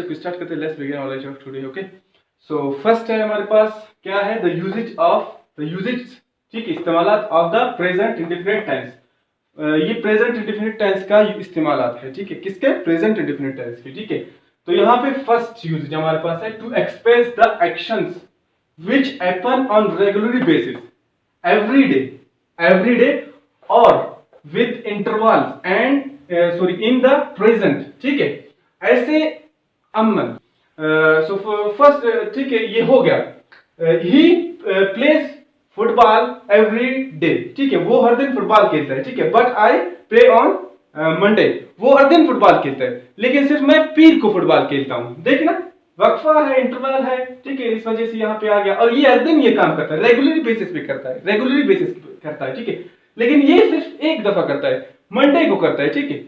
Start करते हैं। Let's begin our lecture today. Okay, so first है हमारे पास क्या है, द यूजेज, ठीक है, इस्तेमालात of the present indefinite tense. ये प्रेजेंट इंडेफिनिट टेंस का इस्तेमालात है, ठीक है, किसके, प्रेजेंट इंडेफिनिट टेंस के, ठीक है। तो यहाँ पे फर्स्ट यूजेज हमारे पास है to express the actions which happen on regular basis, every day और with intervals and in the present, ठीक है, ऐसे अमन। सो फर्स्ट, ठीक है, ये हो गया। He plays football every day, ठीक है, वो हर दिन फुटबॉल खेलता है, ठीक है, but I play on Monday, वो हर दिन फुटबॉल खेलता है लेकिन सिर्फ मैं पीर को फुटबॉल खेलता हूँ। देखना, वक्फा है, इंटरवल है, ठीक है, इस वजह से यहाँ पे आ गया। और ये हर दिन ये काम करता है, रेगुलर बेसिस पे करता है, रेगुलर बेसिस करता है, ठीक है, लेकिन ये सिर्फ एक दफा करता है, मंडे को करता है, ठीक है।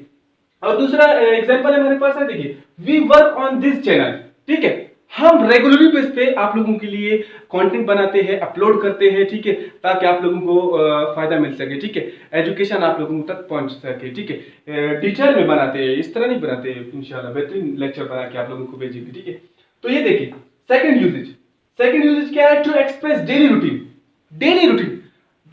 और दूसरा एग्जांपल है मेरे पास है, देखिए, we work on this channel, ठीक है, हम रेगुलरली बेस पे आप लोगों के लिए कंटेंट बनाते हैं, अपलोड करते हैं, ठीक है, ताकि आप लोगों को फायदा मिल सके, ठीक है, एजुकेशन आप लोगों तक पहुंच सके, ठीक है। डिटेल में बनाते हैं, इस तरह नहीं बनाते, इंशाल्लाह बेहतरीन लेक्चर बना के आप लोगों को भेजेंगे, ठीक है। तो ये देखिए सेकंड यूजेज क्या है, टू एक्सप्रेस डेली रूटीन।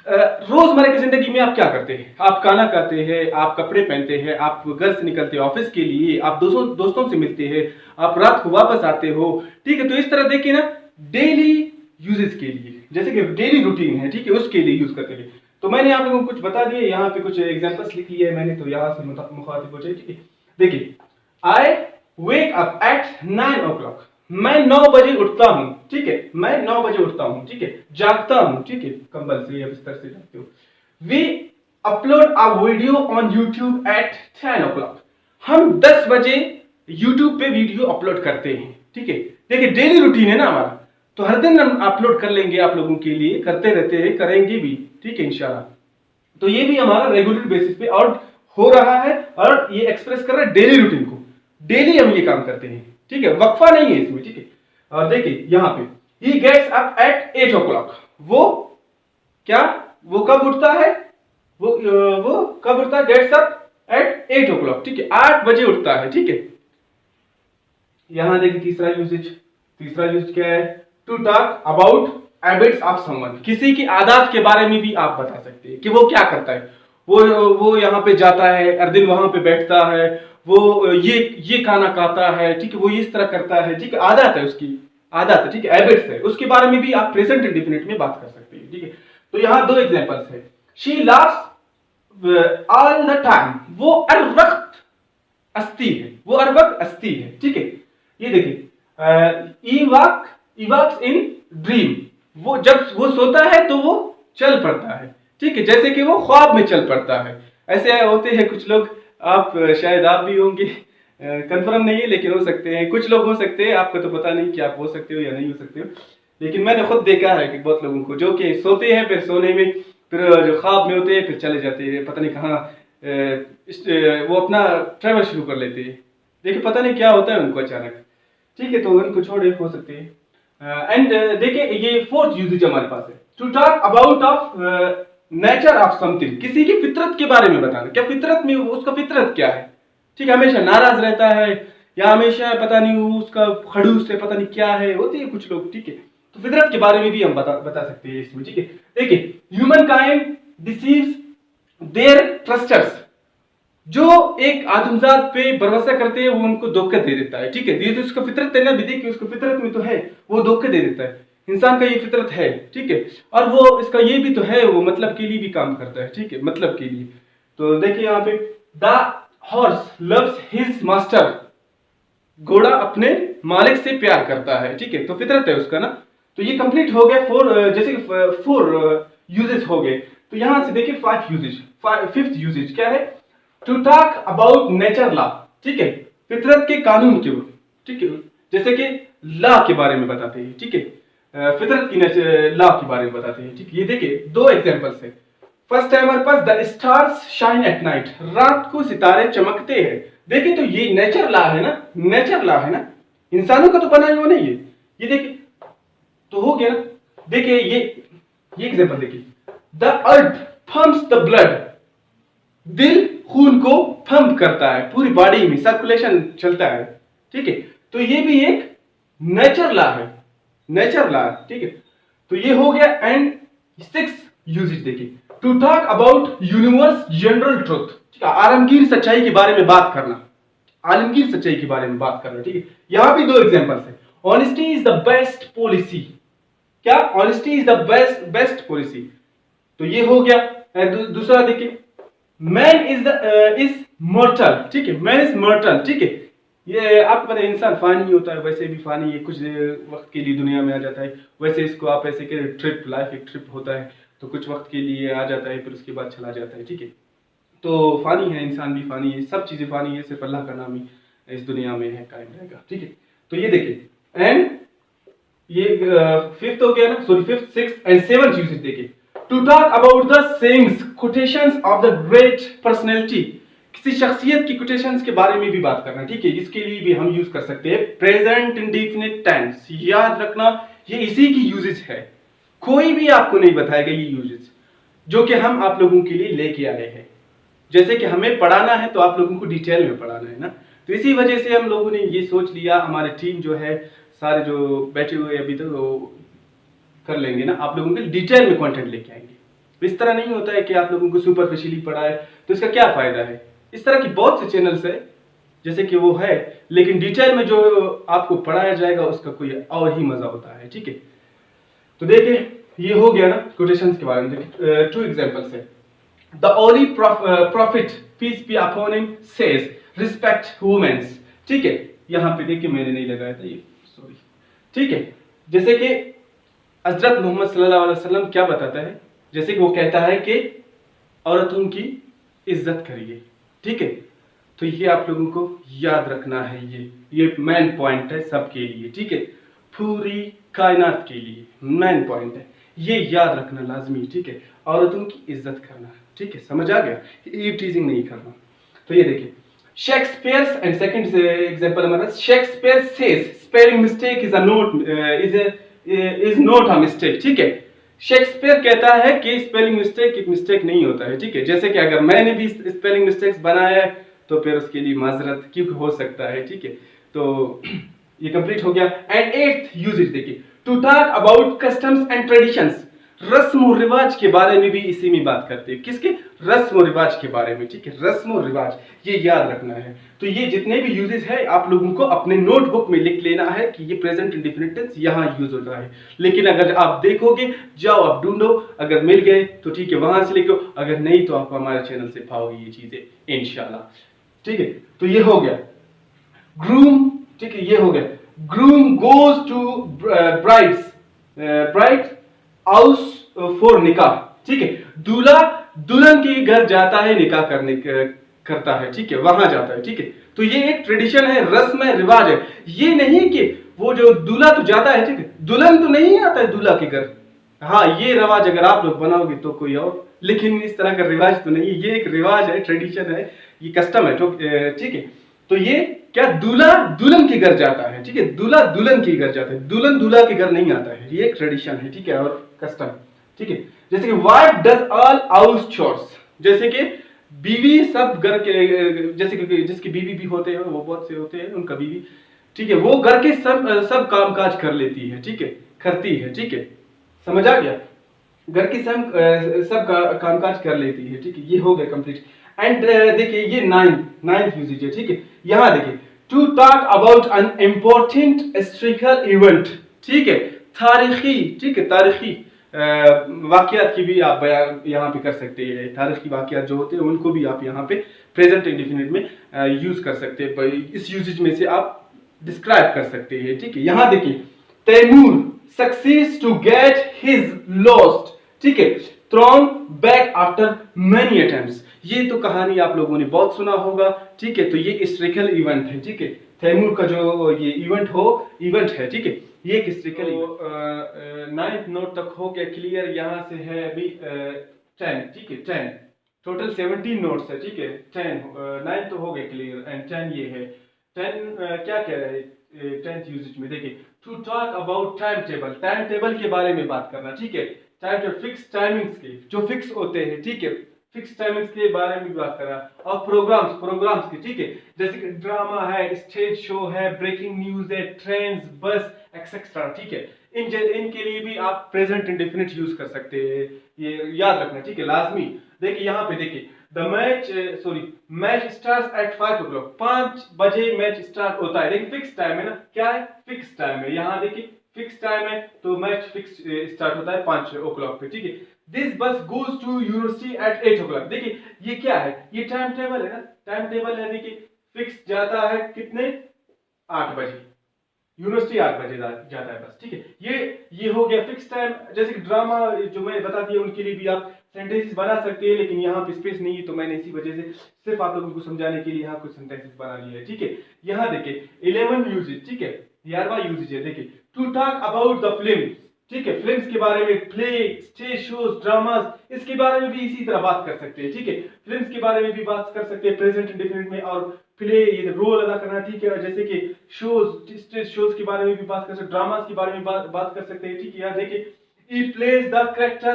रोजमर्रा की जिंदगी में आप क्या करते हैं, आप खाना खाते हैं, आप कपड़े पहनते हैं, आप घर से निकलते हैं ऑफिस के लिए, आप दोस्तों से मिलते हैं, आप रात को वापस आते हो, ठीक है। तो इस तरह देखिए ना, डेली यूजेस के लिए, जैसे कि डेली रूटीन है, ठीक है, उसके लिए यूज करते हैं। तो मैंने आप लोगों को कुछ बता दिए, यहाँ पे कुछ एग्जांपल्स लिख लिए मैंने, तो यहाँ से मुखातिब हो जाए, ठीक है। देखिए, आई वेक अप एट 9 o'clock, मैं 9 बजे उठता हूँ, ठीक है, मैं 9 बजे उठता हूँ, ठीक है, जागता हूँ, ठीक है, कंबल से या बिस्तर से जागते हो। We upload a video on YouTube at 10 o'clock, हम 10 बजे यूट्यूब पे वीडियो अपलोड करते हैं, ठीक है। देखिए डेली रूटीन है ना हमारा, तो हर दिन हम अपलोड कर लेंगे, आप लोगों के लिए करते रहते हैं, करेंगे भी, ठीक है, इंशाल्लाह। तो ये भी हमारा रेगुलर बेसिस पे और हो रहा है, और ये एक्सप्रेस कर रहा है डेली रूटीन को, डेली हम ये काम करते हैं, ठीक है, वक्फा नहीं है इसमें, ठीक है। और देखिए यहाँ पे, he gets up at 8 o'clock, वो क्या, वो कब उठता है, वो कब उठता है, gets up at 8 o'clock, ठीक है, 8 बजे उठता है, ठीक है। यहाँ देखिए तीसरा यूजेज क्या है, to talk about habits of someone, किसी की आदत के बारे में भी आप बता सकते हैं कि वो क्या करता है, वो यहाँ पे जाता है, हर दिन वहां पे बैठता है, वो ये खाना खाता है, ठीक है, वो इस तरह करता है, ठीक है, आदत है उसकी, आदत है, ठीक है, हैबिट्स है, उसके बारे में भी आप प्रेजेंट इंडेफिनिट में बात कर सकते हैं, ठीक है। तो यहाँ दो एग्जांपल्स है, she laughs all the time, वो हर वक्त हंसती है, वो हर वक्त हंसती है, ठीक है। ये देखिए, ही वॉक्स इन ड्रीम, वो जब वो सोता है तो वो चल पड़ता है, ठीक है, जैसे कि वो ख्वाब में चल पड़ता है। ऐसे होते हैं कुछ लोग, आप शायद आप भी होंगे, कंफर्म नहीं है लेकिन हो सकते हैं, कुछ लोग हो सकते हैं, आपको तो पता नहीं कि आप हो सकते हो या नहीं हो सकते हो, लेकिन मैंने खुद देखा है कि बहुत लोगों को जो कि सोते हैं, फिर सोने में, फिर जो ख्वाब में होते हैं, फिर चले जाते हैं, पता नहीं कहाँ वो अपना ट्रैवल शुरू कर लेते हैं, देखिए पता नहीं क्या होता है उनको अचानक, ठीक है। तो उनको छोड़े, हो सकते हैं। एंड देखिए ये फोर्थ यूजेज हमारे पास है, to talk about of nature of something, किसी की फितरत के बारे में बताना, क्या फितरत में, उसका फितरत क्या है, ठीक है, हमेशा नाराज रहता है या हमेशा पता नहीं उसका खड़ूस है, पता नहीं क्या है, होती है कुछ लोग, ठीक है। तो फितरत के बारे में भी हम बता सकते हैं इसमें, ठीक है। देखिए, ह्यूमन काइंड डिसीव्स देयर ट्रस्टर्स, जो एक आदमजात पे भरोसा करते हैं वो उनको धोखा दे देता है, ठीक है। ये तो उसका फितरत है ना, विधि की उसको फितरत में तो है, वो धोखा दे देता है, इंसान का ये फितरत है, ठीक है। और वो इसका ये भी तो है, वो मतलब के लिए भी काम करता है, ठीक है, मतलब के लिए। तो देखिए यहाँ पे, the horse loves his master, घोड़ा अपने मालिक से प्यार करता है, ठीक है, तो फितरत है उसका ना। तो ये कंप्लीट हो गया, जैसे कि 4 यूजेज हो गए। तो यहां से देखिए 5th यूजेज क्या है, to talk about nature law, ठीक है, फितरत के कानून के, ठीक है, जैसे कि लॉ के बारे में बताते हैं, ठीक है, फितरत की लॉ के बारे में बताते हैं, ठीक है। ये देखिए 2 एग्जांपल्स है। फर्स्ट है हमारे पास, the stars shine at night, रात को सितारे चमकते हैं। देखिए तो ये नेचर लॉ है ना, नेचर लॉ है ना, इंसानों का तो बना हुआ नहीं है, ये देखिए तो हो गया ना। देखिए ये एग्जांपल देखिए, the earth pumps the blood, दिल खून को पंप करता है, पूरी बॉडी में सर्कुलेशन चलता है, ठीक है। तो ये भी एक नेचर ला है, नेचर ला, ठीक है। तो ये हो गया। एंड 6 यूजेज देखिए, to talk about universe general truth, ठीक है, आलमगीर सच्चाई के बारे में बात करना, आलमगीर सच्चाई के बारे में बात करना, ठीक है। यहां भी 2 एग्जांपल्स है। Honesty is the best policy, क्या, honesty is the best policy, तो ये हो गया। दूसरा देखिए, मैन इज मॉर्टल, ठीक है, मैन इज मॉर्टल, ठीक है। ये आपको पता है इंसान फानी होता है, वैसे भी फानी है, कुछ वक्त के लिए दुनिया में आ जाता है। वैसे इसको आप ऐसे कि ट्रिप, लाइफ एक ट्रिप होता है, तो कुछ वक्त के लिए आ जाता है, फिर उसके बाद चला जाता है, ठीक है। तो फानी है, इंसान भी फानी है, सब चीजें फानी है, सिर्फ अल्लाह का नाम ही इस दुनिया में है, कायम रहेगा, ठीक है। तो ये देखिए, एंड ये 5th हो गया ना, sorry 5th, 6th and 7th usage देखिए, to talk about the sayings, quotations of the great personality, किसी शख्सियत की कोटेशंस के बारे में भी बात करना, ठीक है। इसके लिए भी हम यूज कर सकते हैं प्रेजेंट इंडेफिनिट टेंस, याद रखना ये इसी की यूजेज है, कोई भी आपको नहीं बताएगा ये यूजेज, जो कि हम आप लोगों के लिए लेके आए हैं। जैसे कि हमें पढ़ाना है तो आप लोगों को डिटेल में पढ़ाना है ना, तो इसी वजह से हम लोगों ने ये सोच लिया, हमारी टीम जो है, सारे जो बैठे हुए अभी तक वो कर लेंगे ना, आप लोगों के डिटेल में कंटेंट लेके आएंगे। इस तरह नहीं होता है कि आप लोगों को सुपरफिशियली पढ़ाए तो इसका क्या फायदा है। इस तरह की बहुत से चैनल्स है जैसे कि वो है, लेकिन डिटेल में जो आपको पढ़ाया जाएगा उसका कोई और ही मजा होता है, ठीक है। तो देखिए ये हो गया ना कोटेशंस के बारे में। देखिए 2 एग्जांपल्स है। The holy prophet peace be upon him says respect womens, ठीक है। यहाँ पे देखिए मैंने नहीं लगाया था ये, सॉरी, ठीक है। जैसे कि हजरत मोहम्मद सल्लल्लाहु अलैहि वसल्लम क्या बताता है, जैसे कि वो कहता है कि औरतों की इज्जत करिए, ठीक है। तो ये आप लोगों को याद रखना है, ये मेन पॉइंट है सबके लिए, ठीक है, पूरी कायनात के लिए मेन पॉइंट है, ये याद रखना लाजमी, ठीक है। औरतों की इज्जत करना, ठीक है, समझ आ गया, ये टीजिंग नहीं करना। तो ये देखिए शेक्सपियर एंड सेकंड एग्जांपल हमारा, Shakespeare says spelling mistake is not a mistake, ठीक है। शेक्सपियर कहता है कि स्पेलिंग मिस्टेक एक मिस्टेक नहीं होता है, ठीक है। जैसे कि अगर मैंने भी स्पेलिंग मिस्टेक्स बनाया है तो फिर उसके लिए माजरत क्यों हो सकता है, ठीक है। तो ये कंप्लीट हो गया। एंड 8th यूजेज देखिए, to talk about customs and traditions, रस्म और रिवाज के बारे में भी इसी में बात करते हैं, किसके, रस्म और रिवाज के बारे में, ठीक है, रस्म और रिवाज, ये याद रखना है। तो ये जितने भी यूजेस है आप लोगों को अपने नोटबुक में लिख लेना है कि ये प्रेजेंट इंडेफिनिट टेंस यहाँ यूज होता है। लेकिन अगर आप देखोगे, जाओ आप ढूंढो, अगर मिल गए तो ठीक है वहां से लिखो, अगर नहीं तो आप हमारे चैनल से पाओगे ये चीजें इंशाल्लाह, ठीक है। तो ये हो गया ग्रूम, ठीक है, ये हो गया groom goes to bride house for nikah, ठीक है। दूल्हा दुल्हन के घर जाता है निकाह करता है, ठीक है, वहां जाता है, ठीक है। तो ये एक ट्रेडिशन है, रस्म है, रिवाज है। ये नहीं कि वो जो दूल्हा तो जाता है, ठीक है, दुल्हन तो नहीं आता है दूल्हा के घर। हाँ ये रिवाज अगर आप लोग बनाओगे तो कोई और, लेकिन इस तरह का रिवाज तो नहीं, ये एक रिवाज है, ट्रेडिशन है, ये कस्टम है, ठीक है। तो ये क्या, दूल्हा दुल्हन के घर जाता है, ठीक है, दूल्हा दुल्हन के घर जाता है, दुल्हन दूल्हा के घर नहीं आता है, ये एक ट्रेडिशन है, ठीक है, और कस्टम, ठीक है। जैसे कि wife does all house chores, जैसे कि बीवी सब घर के, जैसे कि जिसकी बीवी भी होते हैं वो बहुत से होते हैं उनका बीवी, ठीक है, वो घर के सब काम काज कर लेती है, ठीक है, करती है, ठीक है, समझ आ गया, घर की सब काम काज कर लेती है, ठीक है। ये हो गया कंप्लीट। एंड देखिए ये नाइन्थ यूजेज है, ठीक है। यहाँ देखिए to talk about an important historical event, ठीक है, तारीखी, ठीक है, तारीखी वाकयात की भी आप यहाँ पे कर सकते हैं, तारीखी वाकयात जो होते हैं उनको भी आप यहाँ पे प्रेजेंट इंडेफिनिट में यूज कर सकते हैं, इस यूजेज में से आप डिस्क्राइब कर सकते हैं, ठीक है। यहाँ देखिए Timur success to get his lost, ठीक है, throne back after many attempts, ये तो कहानी आप लोगों ने बहुत सुना होगा, ठीक है। तो ये हिस्टोरिकल इवेंट है, ठीक है, तैमूर का जो ये इवेंट है, ठीक है, ये एक हिस्टोरिकल 9th नोट तक हो गया क्लियर। यहाँ से है अभी 10, ठीक है, 10 टोटल 17 नोट्स है, ठीक है, 10 9 तो हो गए क्लियर एंड 10 ये है। 10 क्या कह रहा है 10th यूजेज में, देखिए to talk about time table के बारे में बात करना, ठीक है, टाइम टेबल फिक्स टाइमिंग्स के जो फिक्स होते हैं, ठीक है, फिक्स टाइमिंग्स के बारे में भी बात कर रहा है और प्रोग्राम्स की, ठीक है, जैसे कि ड्रामा है, स्टेज शो है, ब्रेकिंग न्यूज है, ट्रेंड्स, बस एक्सेट्रा, ठीक है। इनके लिए भी आप प्रेजेंट इंडेफिनिट यूज कर सकते हैं, ये याद रखना, ठीक है, लाजमी। देखिए यहाँ पे देखिए मैच स्टार्ट एट 5 o'clock, 5 बजे मैच स्टार्ट होता है। देखिए फिक्स टाइम है ना, क्या है, फिक्स टाइम है। यहाँ देखिए फिक्स टाइम है तो मैच फिक्स स्टार्ट होता है 5 o'clock पे, ठीक है। दिस बस goes to university eight 8 o'clock। देखिए ये क्या है, ये टाइम टेबल है ना, टाइम टेबल है। देखिए फिक्स जाता है कितने, 8 बजे, यूनिवर्सिटी 8 बजे जाता है बस, ठीक है। ये हो गया फिक्स टाइम। जैसे कि ड्रामा जो मैंने बता दिया उनके लिए भी आप सेंटेंसेस बना सकते हैं, लेकिन यहाँ पे स्पेस नहीं है तो मैंने इसी वजह से सिर्फ आप लोगों को समझाने के लिए यहाँ कुछ सेंटेंसेस बना लिए है, ठीक है। यहाँ देखिए 11 यूजेज, ठीक है, 11वां यूजेज है। देखिए to talk about the film, ठीक है, फिल्म्स के बारे में, प्ले, स्टेज शोज, ड्रामास, इसके बारे में भी इसी तरह बात कर सकते हैं, ठीक है। फिल्म्स के बारे में भी बात कर सकते हैं प्रेजेंट इंडेफिनिट में, और प्ले ये रोल अदा करना, ठीक है। जैसे कि शोज, स्टेज शोज के बारे में भी बात कर सकते हैं, ड्रामास के बारे में बात कर सकते हैं, ठीक है। यहाँ देखिए he plays the character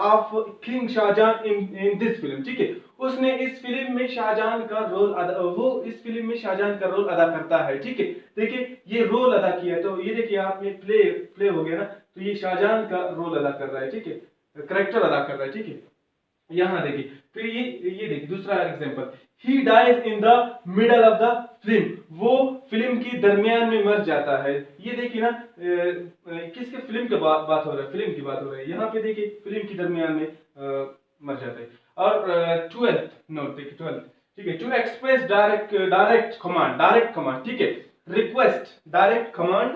of King Shahjahan in this film, ठीक है। उसने इस फिल्म में शाहजहां का रोल अदा, वो इस फिल्म में शाहजहां का रोल अदा करता है, ठीक है। देखिए ये रोल अदा किया है, तो ये देखिए आपने प्ले हो गया ना, तो ये शाहजहां का रोल अदा कर रहा है, ठीक है, करेक्टर अदा कर रहा है, ठीक है। यहाँ देखिए फिर ये देखिए दूसरा example, he dies in the middle of the film, वो फिल्म के दरमियान में मर जाता है। ये देखिए ना किसके फिल्म की बात हो रहा है, फिल्म की बात हो रही है। यहाँ पे देखिए फिल्म के दरमियान में मर जाता है। और 12th नोट देखिए 12th, ठीक है, टू एक्सप्रेस डायरेक्ट कमांड, ठीक है, request direct command,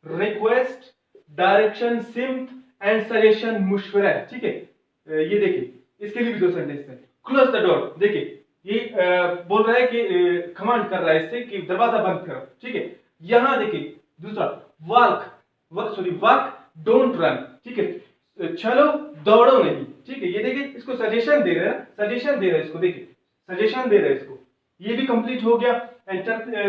request direction, सिम्थ एंड सजेशन, मुशवरा, ठीक है। ये देखिए इसके लिए भी दो सेंटेंस है। क्लोज द डोर, देखिए ये बोल रहा है कि कमांड कर रहा है इससे कि दरवाजा बंद करो, ठीक है। यहाँ देखिए दूसरा वॉक डोंट रन, ठीक है, चलो दौड़ो नहीं, ठीक है। ये देखिए इसको सजेशन दे रहे हैं, सजेशन दे रहे हैं इसको, देखिए सजेशन दे रहे हैं इसको, ये भी कंप्लीट हो गया। एंड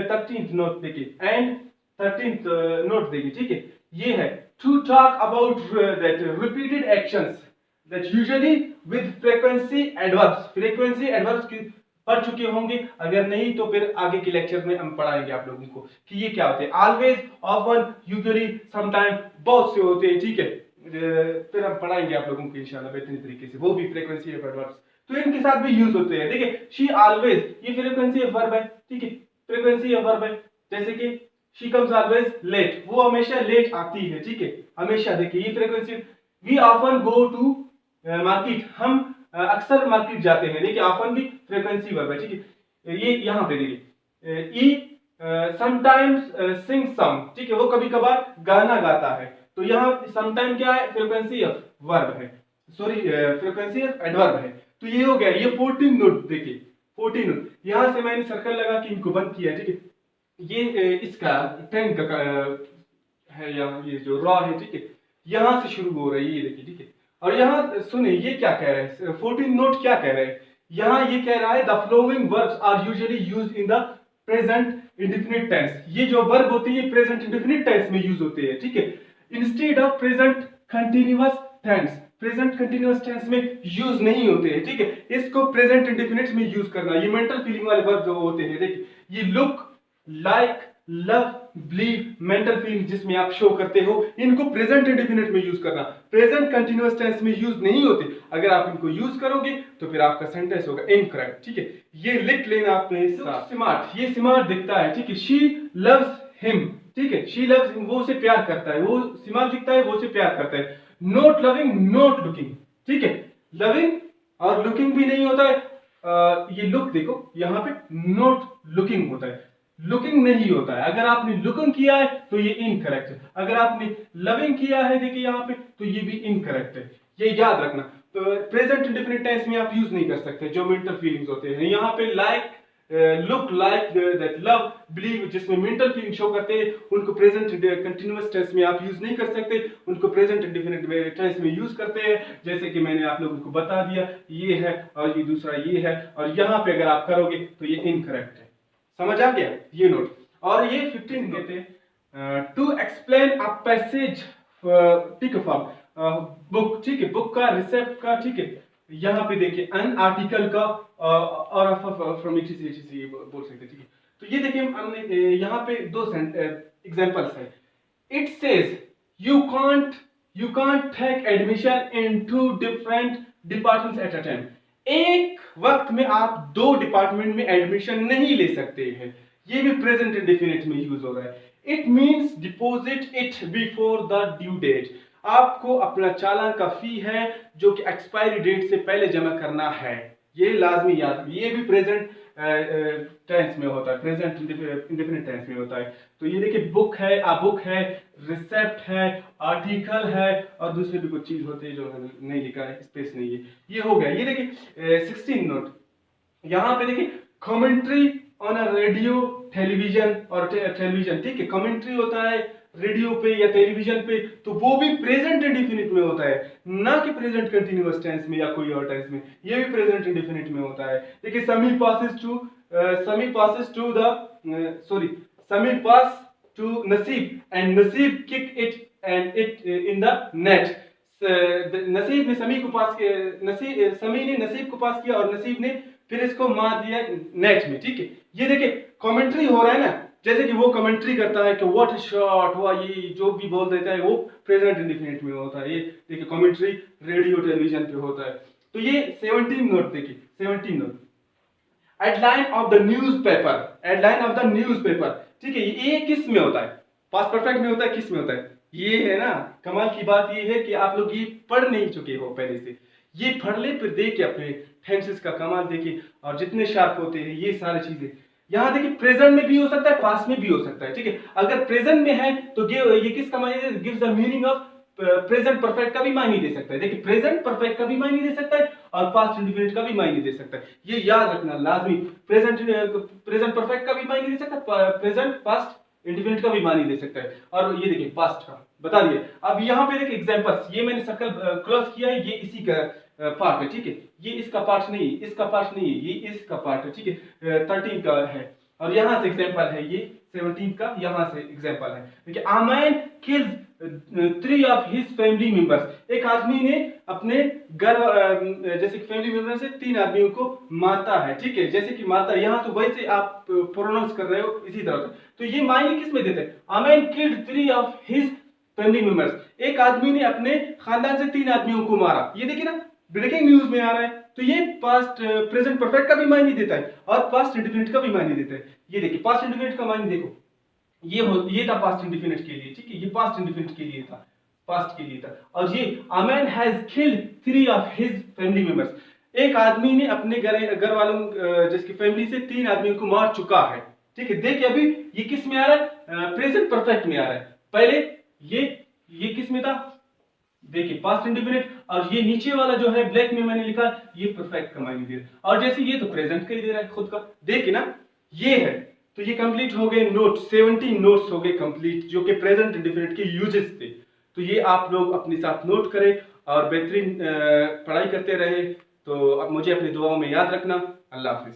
13th नोट देखिए, एंड 13th नोट देखिए, ठीक है, ये है to talk about that repeated actions that usually with frequency adverbs, frequency adverbs की पढ़ चुके होंगे, अगर नहीं तो फिर आगे के लेक्चर में हम पढ़ाएंगे आप लोगों को कि ये क्या होते हैं। ऑलवेज, ऑफन, यूजुअली, समटाइम, बहुत से होते हैं, ठीक है। फिर हम पढ़ाएंगे आप लोगों को इंशाल्लाह बेहतरीन तरीके से, वो भी फ्रीक्वेंसी ऑफ एडवर्ब्स, तो इनके साथ भी यूज होते हैं। देखिए शी ऑलवेज, ये फ्रीक्वेंसी ऑफ वर्ब है, ठीक है, फ्रीक्वेंसी ऑफ वर्ब है। जैसे कि शी कम्स ऑलवेज लेट, वो हमेशा लेट आती है, ठीक है, हमेशा। देखिए ये frequency. We often go to market, हम अक्सर मार्केट जाते हैं, देखिए ऑफन भी फ्रीक्वेंसी वर्ब है, ठीक है। ये यहाँ पे देखिए ई समटाइम्स सिंग सॉन्ग, ठीक है, वो कभी कभार गाना गाता है, तो यहाँ समटाइम क्या है, फ्रीक्वेंसी ऑफ वर्ब है, सॉरी फ्रीक्वेंसी ऑफ एडवर्ब है। तो ये हो गया, ये 14 नोट देखिए, 14 नोट। यहाँ से मैंने सर्कल लगा कि इनको बंद किया, ठीक है। ये इसका 10 का है, यहाँ ये जो रॉ है, ठीक है, यहाँ से शुरू हो रही है, ये देखिए, ठीक है। और यहाँ सुने ये क्या कह रहे हैं, 14 नोट क्या कह रहे हैं, यहाँ ये कह रहा है the flowing verbs are usually used in the present indefinite tense. ये जो वर्ब होते हैं ये प्रेजेंट इंडेफिनिट टेंस में यूज होते हैं, ठीक है, instead of present continuous tense. Present continuous tense में यूज नहीं होते हैं, ठीक है, इसको प्रेजेंट इंडेफिनिट में यूज करना। ये मेंटल फीलिंग वाले वर्ब जो होते हैं, देखिए ये look, like, love, believe, mental feeling जिसमें आप शो करते हो, इनको प्रेजेंट इंडेफिनिट में यूज करना, प्रेजेंट कंटीन्यूअस टेंस में यूज नहीं होते। अगर आप इनको यूज करोगे तो फिर आपका सेंटेंस होगा इनकरेक्ट, ठीक है। ये लिख लेना आपने साथ। स्मार्ट, ये स्मार्ट दिखता है, ठीक है, शी लव्स हिम, ठीक है, शी लव्स हिम, वो उसे प्यार करता है, वो स्मार्ट दिखता है, वो उसे प्यार करता है। नॉट लविंग, नॉट लुकिंग, ठीक है, लविंग और लुकिंग भी नहीं होता है। ये लुक देखो यहाँ पे नॉट लुकिंग होता है, लुकिंग नहीं होता है। अगर आपने लुकिंग किया है तो ये इनकरेक्ट है, अगर आपने लविंग किया है देखिए यहाँ पे तो ये भी इनकरेक्ट है, ये याद रखना। तो प्रेजेंट इंडेफिनिट टेंस में आप यूज नहीं कर सकते जो मेंटल फीलिंग्स होते हैं। यहाँ पे like, look like, that, love, believe जिसमें मेंटल फीलिंग शो करते हैं, उनको प्रेजेंट कंटीन्यूअस टेंस में आप यूज नहीं कर सकते, उनको प्रेजेंट इंडेफिनिट टेंस में यूज करते हैं। जैसे कि मैंने आप लोगों को बता दिया, ये है और ये दूसरा ये है, और यहाँ पे अगर आप करोगे तो ये इनकरेक्ट है। समझ आ गया ये नोट। और ये 15 कहते हैं टू एक्सप्लेन अ पैसेज, ठीक है, फ्रॉम बुक, ठीक है, बुक का, रिसेप्ट का, ठीक है, यहाँ पे देखिए अन आर्टिकल का और फ्रॉम etc बोल सकते हैं, ठीक है। तो ये देखिए हमने यहाँ पे दो एग्जांपल्स है। It says you can't take admission in two different departments at a time। एक वक्त में आप दो डिपार्टमेंट में एडमिशन नहीं ले सकते हैं। ये भी प्रेजेंट इंडेफिनिट में यूज हो रहा है। It means deposit it before the due date. आपको अपना चालान का फी है जो कि एक्सपायरी डेट से पहले जमा करना है। ये लाजमी याद, ये भी प्रेजेंट टेंस में होता है, प्रेजेंट इंडेफिनिट टेंस में होता है। तो ये देखिए बुक है, आ बुक है, रिसेप्ट है, आर्टिकल है और दूसरे भी कुछ चीज होते हैं जो नहीं लिखा है, स्पेस नहीं है। ये हो गया। ये देखिए 16 नोट, यहाँ पे देखिए commentary on a radio television और टेलीविजन, ठीक है। कमेंट्री होता है रेडियो पे या टेलीविजन पे, तो वो भी प्रेजेंट इंडेफिनिट में होता है, ना कि प्रेजेंट कंटीन्यूअस टेंस में या कोई और टेंस में। ये भी प्रेजेंट इंडेफिनिट में होता है। देखिए समी पास टू नसीब एंड नसीब kick it and it in the net. नसीब ने समी को पास किया, समी ने नसीब को पास किया और नसीब ने फिर इसको मार दिया नेट में, ठीक है। ये देखिए कमेंट्री हो रहा है ना, जैसे कि वो कमेंट्री करता है कि व्हाट शॉट हुआ, ये जो भी बोल देता है वो प्रेजेंट इंडेफिनिट में होता है। ये देखिए कमेंट्री रेडियो टेलीविजन पे होता है। तो ये 17 नोट देखिए, 17 note headline of the newspaper, headline of the newspaper, ठीक है। ये किस में होता है? पास्ट परफेक्ट में होता है, किस में होता है? ये है ना, कमाल की बात ये है कि आप लोग ये पढ़ नहीं चुके हो पहले से। ये पढ़ ले फिर देखिए अपने टेंसेस का कमाल देखिए और जितने शार्प होते हैं ये सारी चीजें। यहाँ देखिए प्रेजेंट में भी हो सकता है, पास्ट में भी हो सकता है, ठीक है। अगर प्रेजेंट में है तो ये किसका मायने gives the meaning of present perfect का भी मायने दे सकता है। देखिए प्रेजेंट परफेक्ट का भी मायने दे सकता है और पास्ट इंडेफिनिट का भी मायने दे सकता है। ये याद रखना लाजमी। प्रेजेंट परफेक्ट का भी मायने दे सकता है, प्रेजेंट पास्ट इंडेफिनिट का भी मायने दे सकता है। और ये देखिए पास्ट का बता दिए। अब यहाँ पे देखिए एग्जांपल्स, ये मैंने सर्कल क्लोज किया है, ये इसी का पार्ट है, ठीक है। ये इसका पार्ट नहीं है, इसका पार्ट नहीं है, ये इसका पार्ट है, ठीक है। 13 का है और यहाँ से एग्जांपल है, ये 17 का यहाँ से एग्जांपल है। देखिए amen kills 3 of his family members. एक आदमी ने अपने घर जैसे कि फैमिली मेंबर से 3 आदमियों को मारता है, ठीक है। जैसे कि मारता है, यहाँ तो वैसे आप प्रोनाउंस कर रहे हो इसी तरह से। तो ये मायने किस में देते हैं? Amen killed 3 of his family members. एक आदमी ने अपने खानदान से 3 आदमियों को मारा। ये देखिए ना, ब्रेकिंग न्यूज में आ रहा है। तो ये पास्ट प्रेजेंट परफेक्ट का भी मायने देता है और पास्ट इंडेफिनिट का भी मायने देता है। ये देखिए पास्ट इंडेफिनिट का मायने देखो, ये था पास्ट इंडेफिनिट के लिए, ठीक है। ये पास्ट इंडेफिनिट के लिए था, पास्ट के लिए था। और ये a man has killed 3 of his family members. एक आदमी ने अपने घर वालों जिसकी फैमिली से 3 आदमियों को मार चुका है, ठीक है। देखिए अभी ये किस में आ रहा है? प्रेजेंट परफेक्ट में आ रहा है। पहले ये किस में था? देखिए पास्ट इंडेफिनिट। और ये नीचे वाला जो है ब्लैक में मैंने लिखा, ये परफेक्ट का मायने दे रहा है। और जैसे ये तो प्रेजेंट का ही दे रहा है खुद का, देखिए ना, ये है। तो ये कंप्लीट हो गए नोट, 17 नोट्स हो गए कंप्लीट जो कि प्रेजेंट इंडेफिनिट के यूजेस थे। तो ये आप लोग अपने साथ नोट करें और बेहतरीन पढ़ाई करते रहे। तो अब मुझे अपनी दुआओं में याद रखना। अल्लाह हाफिज।